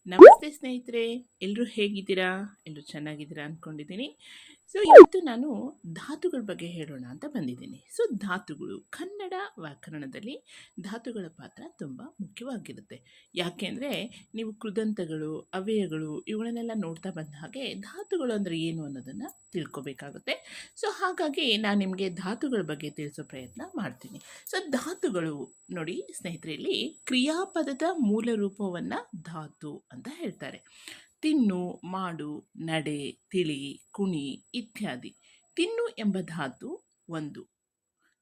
ನಮಸ್ತೆ ಸ್ನೇಹಿತರೆ, ಎಲ್ಲರೂ ಹೇಗಿದ್ದೀರಾ? ಎಲ್ಲರೂ ಚೆನ್ನಾಗಿದ್ದೀರಾ ಅಂದ್ಕೊಂಡಿದ್ದೀನಿ. ಸೊ ಇವತ್ತು ನಾನು ಧಾತುಗಳ ಬಗ್ಗೆ ಹೇಳೋಣ ಅಂತ ಬಂದಿದ್ದೀನಿ. ಸೊ ಧಾತುಗಳು ಕನ್ನಡ ವ್ಯಾಕರಣದಲ್ಲಿ ಧಾತುಗಳ ಪಾತ್ರ ತುಂಬ ಮುಖ್ಯವಾಗಿರುತ್ತೆ. ಯಾಕೆಂದರೆ ನೀವು ಕೃದಂತಗಳು, ಅವ್ಯಯಗಳು ಇವುಗಳನ್ನೆಲ್ಲ ನೋಡ್ತಾ ಬಂದ ಹಾಗೆ ಧಾತುಗಳು ಅಂದರೆ ಏನು ಅನ್ನೋದನ್ನು ತಿಳ್ಕೊಬೇಕಾಗುತ್ತೆ. ಸೊ ಹಾಗಾಗಿ ನಾನು ನಿಮಗೆ ಧಾತುಗಳ ಬಗ್ಗೆ ತಿಳಿಸೋ ಪ್ರಯತ್ನ ಮಾಡ್ತೀನಿ. ಸೊ ಧಾತುಗಳು ನೋಡಿ ಸ್ನೇಹಿತರೆ, ಇಲ್ಲಿ ಕ್ರಿಯಾಪದದ ಮೂಲ ರೂಪವನ್ನು ಧಾತು ಅಂತ ಹೇಳ್ತಾರೆ. ತಿನ್ನು, ಮಾಡು, ನಡೆ, ತಿಳಿ, ಕುಣಿ ಇತ್ಯಾದಿ. ತಿನ್ನು ಎಂಬ ಧಾತು ಒಂದು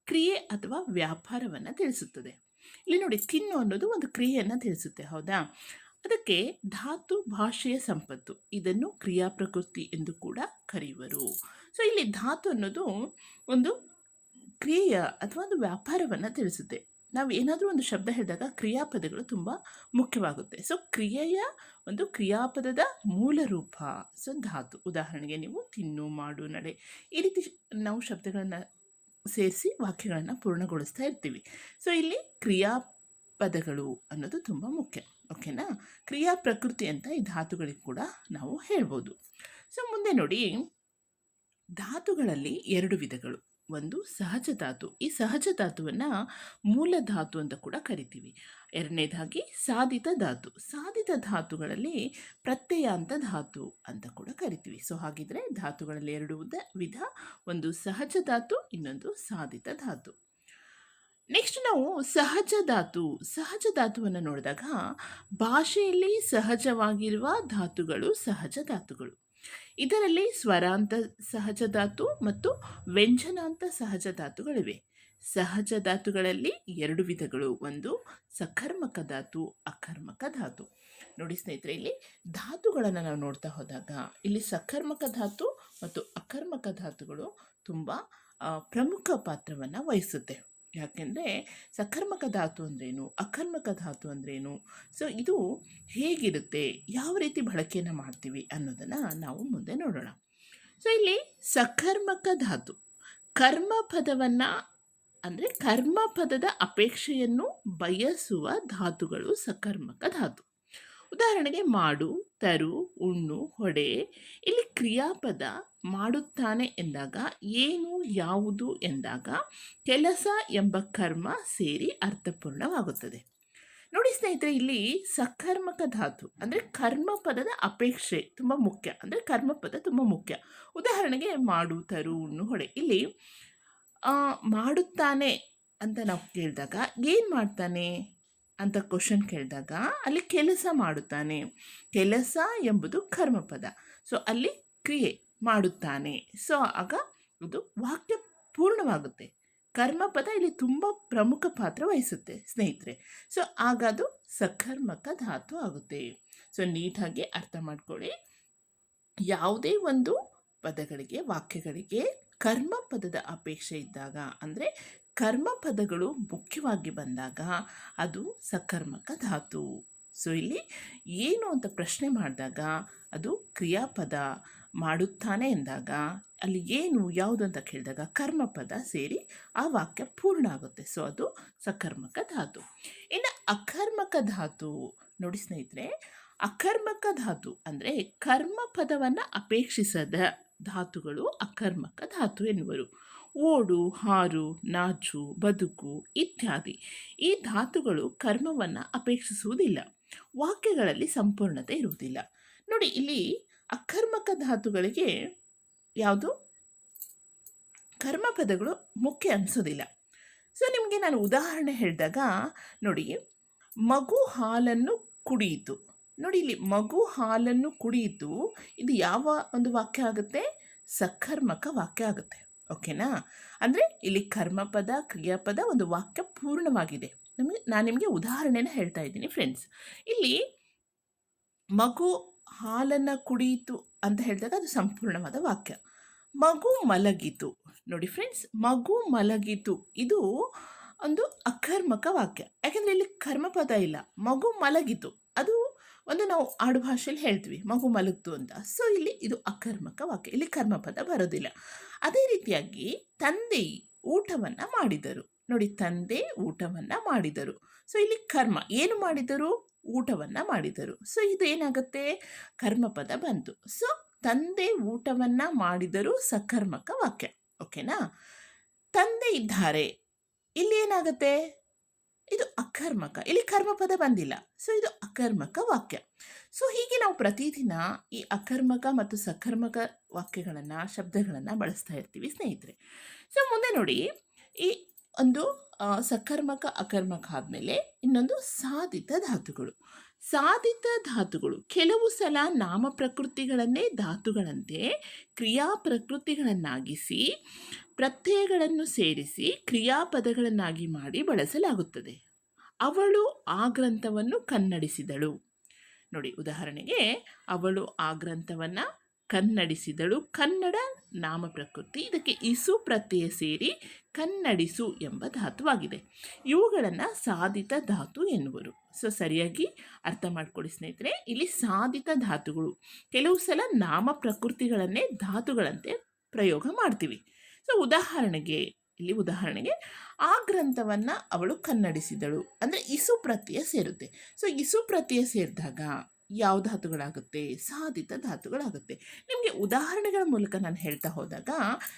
ಕ್ರಿಯೆ ಅಥವಾ ವ್ಯಾಪಾರವನ್ನು ತಿಳಿಸುತ್ತದೆ. ಇಲ್ಲಿ ನೋಡಿ, ತಿನ್ನು ಅನ್ನೋದು ಒಂದು ಕ್ರಿಯೆಯನ್ನು ತಿಳಿಸುತ್ತೆ, ಹೌದಾ? ಅದಕ್ಕೆ ಧಾತು ಭಾಷೆಯ ಸಂಪತ್ತು, ಇದನ್ನು ಕ್ರಿಯಾ ಪ್ರಕೃತಿ ಎಂದು ಕೂಡ ಕರೆಯುವರು. ಸೊ ಇಲ್ಲಿ ಧಾತು ಅನ್ನೋದು ಒಂದು ಕ್ರಿಯೆಯ ಅಥವಾ ಒಂದು ವ್ಯಾಪಾರವನ್ನು ತಿಳಿಸುತ್ತೆ. ನಾವು ಏನಾದರೂ ಒಂದು ಶಬ್ದ ಹೇಳಿದಾಗ ಕ್ರಿಯಾಪದಗಳು ತುಂಬ ಮುಖ್ಯವಾಗುತ್ತೆ. ಸೊ ಕ್ರಿಯೆಯ ಒಂದು ಕ್ರಿಯಾಪದದ ಮೂಲ ರೂಪ ಸೊ ಧಾತು. ಉದಾಹರಣೆಗೆ ನೀವು ತಿನ್ನು, ಮಾಡು, ನಡೆ ಈ ರೀತಿ ನಾವು ಶಬ್ದಗಳನ್ನು ಸೇರಿಸಿ ವಾಕ್ಯಗಳನ್ನು ಪೂರ್ಣಗೊಳಿಸ್ತಾ ಇರ್ತೀವಿ. ಸೊ ಇಲ್ಲಿ ಕ್ರಿಯಾಪದಗಳು ಅನ್ನೋದು ತುಂಬ ಮುಖ್ಯ. ಓಕೆನಾ? ಕ್ರಿಯಾ ಪ್ರಕೃತಿ ಅಂತ ಈ ಧಾತುಗಳಿಗೆ ಕೂಡ ನಾವು ಹೇಳ್ಬೋದು. ಸೊ ಮುಂದೆ ನೋಡಿ, ಧಾತುಗಳಲ್ಲಿ ಎರಡು ವಿಧಗಳು. ಒಂದು ಸಹಜ ಧಾತು. ಈ ಸಹಜ ಧಾತುವನ್ನು ಮೂಲ ಧಾತು ಅಂತ ಕೂಡ ಕರಿತೀವಿ. ಎರಡನೇದಾಗಿ ಸಾಧಿತ ಧಾತು. ಸಾಧಿತ ಧಾತುಗಳಲ್ಲಿ ಪ್ರತ್ಯಯಾಂತ ಧಾತು ಅಂತ ಕೂಡ ಕರಿತೀವಿ. ಸೊ ಹಾಗಿದ್ರೆ ಧಾತುಗಳಲ್ಲಿ ಎರಡು ವಿಧ, ಒಂದು ಸಹಜ ಧಾತು, ಇನ್ನೊಂದು ಸಾಧಿತ ಧಾತು. ನೆಕ್ಸ್ಟ್ ನಾವು ಸಹಜ ಧಾತು. ಸಹಜ ಧಾತುವನ್ನು ನೋಡಿದಾಗ ಭಾಷೆಯಲ್ಲಿ ಸಹಜವಾಗಿರುವ ಧಾತುಗಳು ಸಹಜ ಧಾತುಗಳು. ಇದರಲ್ಲಿ ಸ್ವರಾಂತ ಸಹಜ ಧಾತು ಮತ್ತು ವ್ಯಂಜನಾಂತ ಸಹಜ ಧಾತುಗಳಿವೆ. ಸಹಜ ಧಾತುಗಳಲ್ಲಿ ಎರಡು ವಿಧಗಳು. ಒಂದು ಸಕರ್ಮಕ ಧಾತು, ಅಕರ್ಮಕ ಧಾತು. ನೋಡಿ ಸ್ನೇಹಿತರೆ, ಇಲ್ಲಿ ಧಾತುಗಳನ್ನು ನಾವು ನೋಡ್ತಾ ಹೋದಾಗ ಇಲ್ಲಿ ಸಕರ್ಮಕ ಧಾತು ಮತ್ತು ಅಕರ್ಮಕ ಧಾತುಗಳು ತುಂಬ ಪ್ರಮುಖ ಪಾತ್ರವನ್ನು ವಹಿಸುತ್ತೆ. ಯಾಕೆಂದರೆ ಸಕರ್ಮಕ ಧಾತು ಅಂದ್ರೇನು, ಅಕರ್ಮಕ ಧಾತು ಅಂದ್ರೇನು, ಸೊ ಇದು ಹೇಗಿರುತ್ತೆ, ಯಾವ ರೀತಿ ಬಳಕೆಯನ್ನು ಮಾಡ್ತೀವಿ ಅನ್ನೋದನ್ನು ನಾವು ಮುಂದೆ ನೋಡೋಣ. ಸೊ ಇಲ್ಲಿ ಸಕರ್ಮಕ ಧಾತು ಕರ್ಮ ಪದವನ್ನು ಅಂದರೆ ಕರ್ಮ ಪದದ ಅಪೇಕ್ಷೆಯನ್ನು ಬಯಸುವ ಧಾತುಗಳು ಸಕರ್ಮಕ ಧಾತು. ಉದಾಹರಣೆಗೆ ಮಾಡು, ತರು, ಉಣ್ಣು, ಹೊಡೆ. ಇಲ್ಲಿ ಕ್ರಿಯಾಪದ ಮಾಡುತ್ತಾನೆ ಎಂದಾಗ, ಏನು, ಯಾವುದು ಎಂದಾಗ ಕೆಲಸ ಎಂಬ ಕರ್ಮ ಸೇರಿ ಅರ್ಥಪೂರ್ಣವಾಗುತ್ತದೆ. ನೋಡಿ ಸ್ನೇಹಿತರೆ, ಇಲ್ಲಿ ಸಕರ್ಮಕ ಧಾತು ಅಂದರೆ ಕರ್ಮಪದದ ಅಪೇಕ್ಷೆ ತುಂಬ ಮುಖ್ಯ. ಅಂದರೆ ಕರ್ಮಪದ ತುಂಬ ಮುಖ್ಯ. ಉದಾಹರಣೆಗೆ ಮಾಡು, ತರು, ಉಣ್ಣು, ಹೊಡೆ. ಇಲ್ಲಿ ಮಾಡುತ್ತಾನೆ ಅಂತ ನಾವು ಕೇಳಿದಾಗ ಏನು ಮಾಡ್ತಾನೆ ಅಂತ ಕ್ವಶನ್ ಕೇಳಿದಾಗ ಅಲ್ಲಿ ಕೆಲಸ ಮಾಡುತ್ತಾನೆ. ಕೆಲಸ ಎಂಬುದು ಕರ್ಮಪದ. ಸೊ ಅಲ್ಲಿ ಕ್ರಿಯೆ ಮಾಡುತ್ತಾನೆ. ಸೊ ಆಗ ಇದು ವಾಕ್ಯ ಪೂರ್ಣವಾಗುತ್ತೆ. ಕರ್ಮಪದ ಇಲ್ಲಿ ತುಂಬ ಪ್ರಮುಖ ಪಾತ್ರ ವಹಿಸುತ್ತೆ ಸ್ನೇಹಿತರೆ. ಸೊ ಆಗ ಅದು ಸಕರ್ಮಕ ಧಾತು ಆಗುತ್ತೆ. ಸೊ ನೀಟಾಗಿ ಅರ್ಥ ಮಾಡ್ಕೊಳ್ಳಿ. ಯಾವುದೇ ಒಂದು ಪದಗಳಿಗೆ, ವಾಕ್ಯಗಳಿಗೆ ಕರ್ಮಪದದ ಅಪೇಕ್ಷೆ ಇದ್ದಾಗ, ಅಂದರೆ ಕರ್ಮಪದಗಳು ಮುಖ್ಯವಾಗಿ ಬಂದಾಗ ಅದು ಸಕರ್ಮಕ ಧಾತು. ಸೊ ಇಲ್ಲಿ ಏನು ಅಂತ ಪ್ರಶ್ನೆ ಮಾಡಿದಾಗ ಅದು ಕ್ರಿಯಾಪದ ಮಾಡುತ್ತಾನೆ ಎಂದಾಗ ಅಲ್ಲಿ ಏನು, ಯಾವುದು ಅಂತ ಕೇಳಿದಾಗ ಕರ್ಮಪದ ಸೇರಿ ಆ ವಾಕ್ಯ ಪೂರ್ಣ ಆಗುತ್ತೆ. ಸೊ ಅದು ಸಕರ್ಮಕ ಧಾತು. ಇನ್ನು ಅಕರ್ಮಕ ಧಾತು ನೋಡಿ ಸ್ನೇಹಿತರೆ, ಅಕರ್ಮಕ ಧಾತು ಅಂದರೆ ಕರ್ಮಪದವನ್ನು ಅಪೇಕ್ಷಿಸದ ಧಾತುಗಳು ಅಕರ್ಮಕ ಧಾತು ಎನ್ನುವರು. ಓಡು, ಹಾರು, ನಾಚು, ಬದುಕು ಇತ್ಯಾದಿ ಈ ಧಾತುಗಳು ಕರ್ಮವನ್ನು ಅಪೇಕ್ಷಿಸುವುದಿಲ್ಲ. ವಾಕ್ಯಗಳಲ್ಲಿ ಸಂಪೂರ್ಣತೆ ಇರುವುದಿಲ್ಲ. ನೋಡಿ, ಇಲ್ಲಿ ಅಕರ್ಮಕ ಧಾತುಗಳಿಗೆ ಯಾವುದು ಕರ್ಮಪದಗಳು ಮುಖ್ಯ ಅನಿಸೋದಿಲ್ಲ. ಸೊ ನಿಮಗೆ ನಾನು ಉದಾಹರಣೆ ಹೇಳಿದಾಗ ನೋಡಿ, ಮಗು ಹಾಲನ್ನು ಕುಡಿಯಿತು. ನೋಡಿ, ಇಲ್ಲಿ ಮಗು ಹಾಲನ್ನು ಕುಡಿಯಿತು, ಇದು ಯಾವ ಒಂದು ವಾಕ್ಯ ಆಗುತ್ತೆ? ಸಕರ್ಮಕ ವಾಕ್ಯ ಆಗುತ್ತೆ. ಓಕೆನಾ? ಅಂದರೆ ಇಲ್ಲಿ ಕರ್ಮಪದ, ಕ್ರಿಯಾಪದ, ಒಂದು ವಾಕ್ಯ ಪೂರ್ಣವಾಗಿದೆ. ನಾನು ನಿಮಗೆ ಉದಾಹರಣೆನ ಹೇಳ್ತಾ ಇದ್ದೀನಿ ಫ್ರೆಂಡ್ಸ್. ಇಲ್ಲಿ ಮಗು ಹಾಲನ್ನು ಕುಡಿಯಿತು ಅಂತ ಹೇಳಿದಾಗ ಅದು ಸಂಪೂರ್ಣವಾದ ವಾಕ್ಯ. ಮಗು ಮಲಗಿತು. ನೋಡಿ ಫ್ರೆಂಡ್ಸ್, ಮಗು ಮಲಗಿತು ಇದು ಒಂದು ಅಕರ್ಮಕ ವಾಕ್ಯ. ಯಾಕೆಂದರೆ ಇಲ್ಲಿ ಕರ್ಮಪದ ಇಲ್ಲ. ಮಗು ಮಲಗಿತು ಅದು ಒಂದು ನಾವು ಆಡು ಭಾಷೆಯಲ್ಲಿ ಹೇಳ್ತೀವಿ, ಮಗು ಮಲಗ್ತು ಅಂತ. ಸೊ ಇಲ್ಲಿ ಇದು ಅಕರ್ಮಕ ವಾಕ್ಯ, ಇಲ್ಲಿ ಕರ್ಮಪದ ಬರೋದಿಲ್ಲ. ಅದೇ ರೀತಿಯಾಗಿ ತಂದೆ ಊಟವನ್ನು ಮಾಡಿದರು. ನೋಡಿ, ತಂದೆ ಊಟವನ್ನು ಮಾಡಿದರು. ಸೊ ಇಲ್ಲಿ ಕರ್ಮ ಏನು ಮಾಡಿದರು? ಊಟವನ್ನು ಮಾಡಿದರು. ಸೊ ಇದೇನಾಗುತ್ತೆ, ಕರ್ಮಪದ ಬಂತು. ಸೊ ತಂದೆ ಊಟವನ್ನು ಮಾಡಿದರು ಸಕರ್ಮಕ ವಾಕ್ಯ. ಓಕೆನಾ? ತಂದೆ ಇದ್ದಾರೆ, ಇಲ್ಲಿ ಏನಾಗುತ್ತೆ, ಇದು ಅಕರ್ಮಕ, ಇಲ್ಲಿ ಕರ್ಮಪದ ಬಂದಿಲ್ಲ. ಸೊ ಇದು ಅಕರ್ಮಕ ವಾಕ್ಯ. ಸೊ ಹೀಗೆ ನಾವು ಪ್ರತಿದಿನ ಈ ಅಕರ್ಮಕ ಮತ್ತು ಸಕರ್ಮಕ ವಾಕ್ಯಗಳನ್ನು, ಶಬ್ದಗಳನ್ನು ಬಳಸ್ತಾ ಇರ್ತೀವಿ ಸ್ನೇಹಿತರೆ. ಸೊ ಮುಂದೆ ನೋಡಿ, ಈ ಒಂದು ಸಕರ್ಮಕ ಅಕರ್ಮಕ ಆದಮೇಲೆ ಇನ್ನೊಂದು ಸಾಧಿತ ಧಾತುಗಳು. ಸಾಧಿತ ಧಾತುಗಳು ಕೆಲವು ಸಲ ನಾಮ ಪ್ರಕೃತಿಗಳನ್ನೇ ಧಾತುಗಳಂತೆ ಕ್ರಿಯಾ ಪ್ರಕೃತಿಗಳನ್ನಾಗಿಸಿ ಪ್ರತ್ಯಯಗಳನ್ನು ಸೇರಿಸಿ ಕ್ರಿಯಾಪದಗಳನ್ನಾಗಿ ಮಾಡಿ ಬಳಸಲಾಗುತ್ತದೆ. ಅವಳು ಆ ಗ್ರಂಥವನ್ನು ಕನ್ನಡಿಸಿದಳು. ನೋಡಿ, ಉದಾಹರಣೆಗೆ ಅವಳು ಆ ಗ್ರಂಥವನ್ನು ಕನ್ನಡಿಸಿದಳು. ಕನ್ನಡ ನಾಮ ಪ್ರಕೃತಿ, ಇದಕ್ಕೆ ಇಸು ಪ್ರತ್ಯಯ ಸೇರಿ ಕನ್ನಡಿಸು ಎಂಬ ಧಾತುವಾಗಿದೆ. ಇವುಗಳನ್ನು ಸಾಧಿತ ಧಾತು ಎನ್ನುವರು. ಸೊ ಸರಿಯಾಗಿ ಅರ್ಥ ಮಾಡ್ಕೊಳ್ಳಿ ಸ್ನೇಹಿತರೆ, ಇಲ್ಲಿ ಸಾಧಿತ ಧಾತುಗಳು ಕೆಲವು ಸಲ ನಾಮ ಪ್ರಕೃತಿಗಳನ್ನೇ ಧಾತುಗಳಂತೆ ಪ್ರಯೋಗ ಮಾಡ್ತೀವಿ. ಸೊ ಉದಾಹರಣೆಗೆ ಆ ಗ್ರಂಥವನ್ನು ಅವಳು ಕನ್ನಡಿಸಿದಳು ಅಂದರೆ ಇಸು ಪ್ರತ್ಯಯ ಸೇರುತ್ತೆ. ಸೊ ಇಸು ಪ್ರತ್ಯಯ ಸೇರಿದಾಗ ಯಾವ ಧಾತುಗಳಾಗುತ್ತೆ, ಸಾಧಿತ ಧಾತುಗಳಾಗುತ್ತೆ. ನಿಮಗೆ ಉದಾಹರಣೆಗಳ ಮೂಲಕ ನಾನು ಹೇಳ್ತಾ ಹೋದಾಗ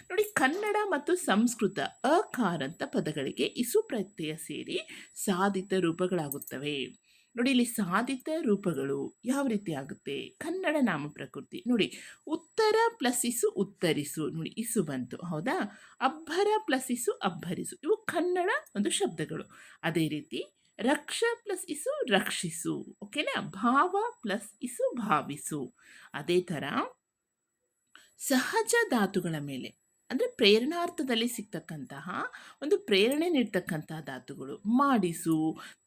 ನೋಡಿ, ಕನ್ನಡ ಮತ್ತು ಸಂಸ್ಕೃತ ಅಕಾರಂತ ಪದಗಳಿಗೆ ಇಸು ಪ್ರತ್ಯಯ ಸೇರಿ ಸಾಧಿತ ರೂಪಗಳಾಗುತ್ತವೆ. ನೋಡಿ, ಇಲ್ಲಿ ಸಾಧಿತ ರೂಪಗಳು ಯಾವ ರೀತಿ ಆಗುತ್ತೆ, ಕನ್ನಡ ನಾಮ ಪ್ರಕೃತಿ ನೋಡಿ, ಉತ್ತರ ಪ್ಲಸ್ ಇಸು ಉತ್ತರಿಸು, ನೋಡಿ ಇಸು ಬಂತು, ಹೌದಾ. ಅಬ್ಬರ ಪ್ಲಸ್ ಇಸು ಅಬ್ಬರಿಸು, ಇವು ಕನ್ನಡ ಒಂದು ಶಬ್ದಗಳು. ಅದೇ ರೀತಿ ರಕ್ಷ ಪ್ಲಸ್ ಇಸು ರಕ್ಷಿಸು, ಓಕೆನಾ. ಭಾವ ಪ್ಲಸ್ ಇಸು ಭಾವಿಸು. ಅದೇ ಥರ ಸಹಜ ಧಾತುಗಳ ಮೇಲೆ ಅಂದರೆ ಪ್ರೇರಣಾರ್ಥದಲ್ಲಿ ಸಿಗ್ತಕ್ಕಂತಹ ಒಂದು ಪ್ರೇರಣೆ ನೀಡ್ತಕ್ಕಂತಹ ಧಾತುಗಳು ಮಾಡಿಸು,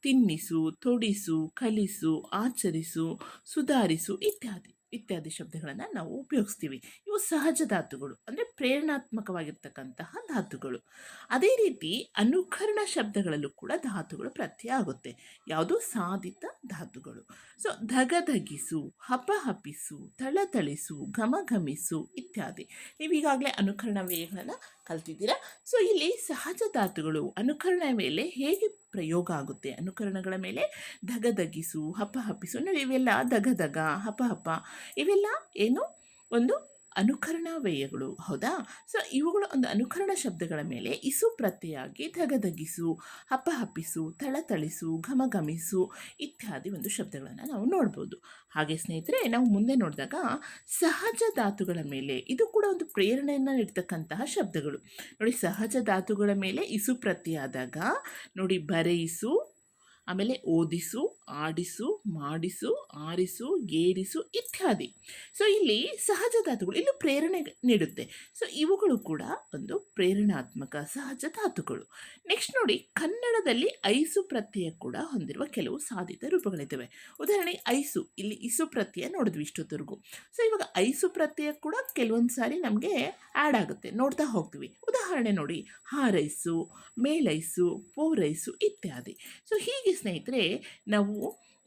ತಿನ್ನಿಸು, ತೊಡಿಸು, ಕಲಿಸು, ಆಚರಿಸು, ಸುಧಾರಿಸು ಇತ್ಯಾದಿ ಶಬ್ದಗಳನ್ನು ನಾವು ಉಪಯೋಗಿಸ್ತೀವಿ. ಇವು ಸಹಜ ಧಾತುಗಳು ಅಂದರೆ ಪ್ರೇರಣಾತ್ಮಕವಾಗಿರ್ತಕ್ಕಂತಹ ಧಾತುಗಳು. ಅದೇ ರೀತಿ ಅನುಕರಣ ಶಬ್ದಗಳಲ್ಲೂ ಕೂಡ ಧಾತುಗಳು ಪ್ರತ್ಯಯ ಆಗುತ್ತೆ. ಯಾವುದು, ಸಾಧಿತ ಧಾತುಗಳು. ಸೊ ಧಗಧಗಿಸು, ಹಪಹಪಿಸು, ಥಳಥಳಿಸು, ಘಮಘಮಿಸು ಇತ್ಯಾದಿ. ನೀವೀಗಾಗಲೇ ಅನುಕರಣ ವ್ಯಯಗಳನ್ನು ಕಲ್ತಿದ್ದೀರಾ. ಸೊ ಇಲ್ಲಿ ಸಹಜ ಧಾತುಗಳು ಅನುಕರಣ ಮೇಲೆ ಹೇಗೆ ಪ್ರಯೋಗ ಆಗುತ್ತೆ, ಅನುಕರಣಗಳ ಮೇಲೆ ಧಗಧಗಿಸು, ಹಪಹಪಿಸು ನೋಡಿ, ಇವೆಲ್ಲ ಧಗಧಗ, ಹಪಹಪ ಇವೆಲ್ಲ ಏನು ಒಂದು ಅನುಕರಣ ವ್ಯಯಗಳು, ಹೌದಾ. ಸೊ ಇವುಗಳು ಒಂದು ಅನುಕರಣ ಶಬ್ದಗಳ ಮೇಲೆ ಇಸು ಪ್ರತ್ಯಯಾಗಿ ಧಗಧಗಿಸು, ಹಪಹಪಿಸು, ಥಳಥಳಿಸು, ಘಮಘಮಿಸು ಇತ್ಯಾದಿ ಒಂದು ಶಬ್ದಗಳನ್ನು ನಾವು ನೋಡ್ಬೋದು. ಹಾಗೆ ಸ್ನೇಹಿತರೆ, ನಾವು ಮುಂದೆ ನೋಡಿದಾಗ ಸಹಜ ಧಾತುಗಳ ಮೇಲೆ ಇದು ಕೂಡ ಒಂದು ಪ್ರೇರಣೆಯನ್ನು ನೀಡ್ತಕ್ಕಂತಹ ಶಬ್ದಗಳು. ನೋಡಿ, ಸಹಜ ಧಾತುಗಳ ಮೇಲೆ ಇಸು ಪ್ರತ್ಯಯ ಆದಾಗ ನೋಡಿ, ಬರೆಯಿಸು, ಆಮೇಲೆ ಓದಿಸು, ಆಡಿಸು, ಮಾಡಿಸು, ಆರಿಸು, ಏರಿಸು ಇತ್ಯಾದಿ. ಸೊ ಇಲ್ಲಿ ಸಹಜ ಧಾತುಗಳು ಇಲ್ಲಿ ಪ್ರೇರಣೆ ನೀಡುತ್ತೆ. ಸೊ ಇವುಗಳು ಕೂಡ ಒಂದು ಪ್ರೇರಣಾತ್ಮಕ ಸಹಜ ಧಾತುಗಳು. ನೆಕ್ಸ್ಟ್ ನೋಡಿ, ಕನ್ನಡದಲ್ಲಿ ಐಸು ಪ್ರತ್ಯಯ ಕೂಡ ಹೊಂದಿರುವ ಕೆಲವು ಸಾಧಿತ ರೂಪಗಳಿದ್ದಾವೆ. ಉದಾಹರಣೆಗೆ ಐಸು, ಇಲ್ಲಿ ಇಸು ಪ್ರತ್ಯಯ ನೋಡಿದ್ವಿ ಇಷ್ಟೊತ್ತರೆಗೂ. ಸೊ ಇವಾಗ ಐಸು ಪ್ರತ್ಯಯ ಕೂಡ ಕೆಲವೊಂದು ಸಾರಿ ನಮಗೆ ಆ್ಯಡ್ ಆಗುತ್ತೆ, ನೋಡ್ತಾ ಹೋಗ್ತೀವಿ. ಉದಾಹರಣೆ ನೋಡಿ, ಹಾರೈಸು, ಮೇಲೈಸು, ಪೂರೈಸು ಇತ್ಯಾದಿ. ಸೊ ಹೀಗೆ ಸ್ನೇಹಿತರೆ ನಾವು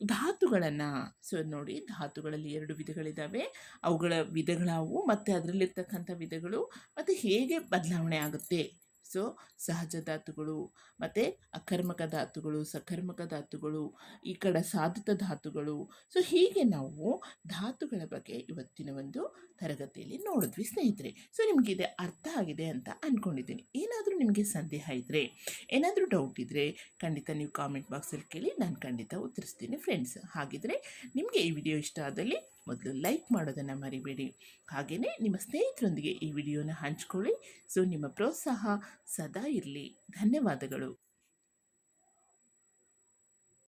ಧಾತುಗಳನ್ನು, ಸೊ ನೋಡಿ, ಧಾತುಗಳಲ್ಲಿ 2 ವಿಧಗಳಿದ್ದಾವೆ. ಅವುಗಳ ವಿಧಗಳಾವು ಮತ್ತು ಅದರಲ್ಲಿರ್ತಕ್ಕಂಥ ವಿಧಗಳು ಮತ್ತು ಹೇಗೆ ಬದಲಾವಣೆ ಆಗುತ್ತೆ. ಸೊ ಸಹಜ ಧಾತುಗಳು ಮತ್ತು ಅಕರ್ಮಕ ಧಾತುಗಳು, ಸಕರ್ಮಕ ಧಾತುಗಳು, ಈ ಕಡೆ ಸಾಧಿತ ಧಾತುಗಳು. ಸೊ ಹೀಗೆ ನಾವು ಧಾತುಗಳ ಬಗ್ಗೆ ಇವತ್ತಿನ ಒಂದು ತರಗತಿಯಲ್ಲಿ ನೋಡಿದ್ವಿ ಸ್ನೇಹಿತರೆ. ಸೊ ನಿಮಗೆ ಇದು ಅರ್ಥ ಆಗಿದೆ ಅಂತ ಅಂದ್ಕೊಂಡಿದ್ದೀನಿ. ಏನಾದರೂ ನಿಮಗೆ ಸಂದೇಹ ಇದ್ದರೆ, ಏನಾದರೂ ಡೌಟ್ ಇದ್ದರೆ ಖಂಡಿತ ನೀವು ಕಾಮೆಂಟ್ ಬಾಕ್ಸಲ್ಲಿ ಕೇಳಿ, ನಾನು ಖಂಡಿತ ಉತ್ತರಿಸ್ತೀನಿ ಫ್ರೆಂಡ್ಸ್. ಹಾಗಿದ್ರೆ ನಿಮಗೆ ಈ ವಿಡಿಯೋ ಇಷ್ಟ ಆದಲ್ಲಿ ಮೊದಲು ಲೈಕ್ ಮಾಡೋದನ್ನು ಮರಿಬೇಡಿ. ಹಾಗೆಯೇ ನಿಮ್ಮ ಸ್ನೇಹಿತರೊಂದಿಗೆ ಈ ವಿಡಿಯೋನ ಹಂಚ್ಕೊಳ್ಳಿ. ಸೊ ನಿಮ್ಮ ಪ್ರೋತ್ಸಾಹ ಸದಾ ಇರಲಿ. ಧನ್ಯವಾದಗಳು.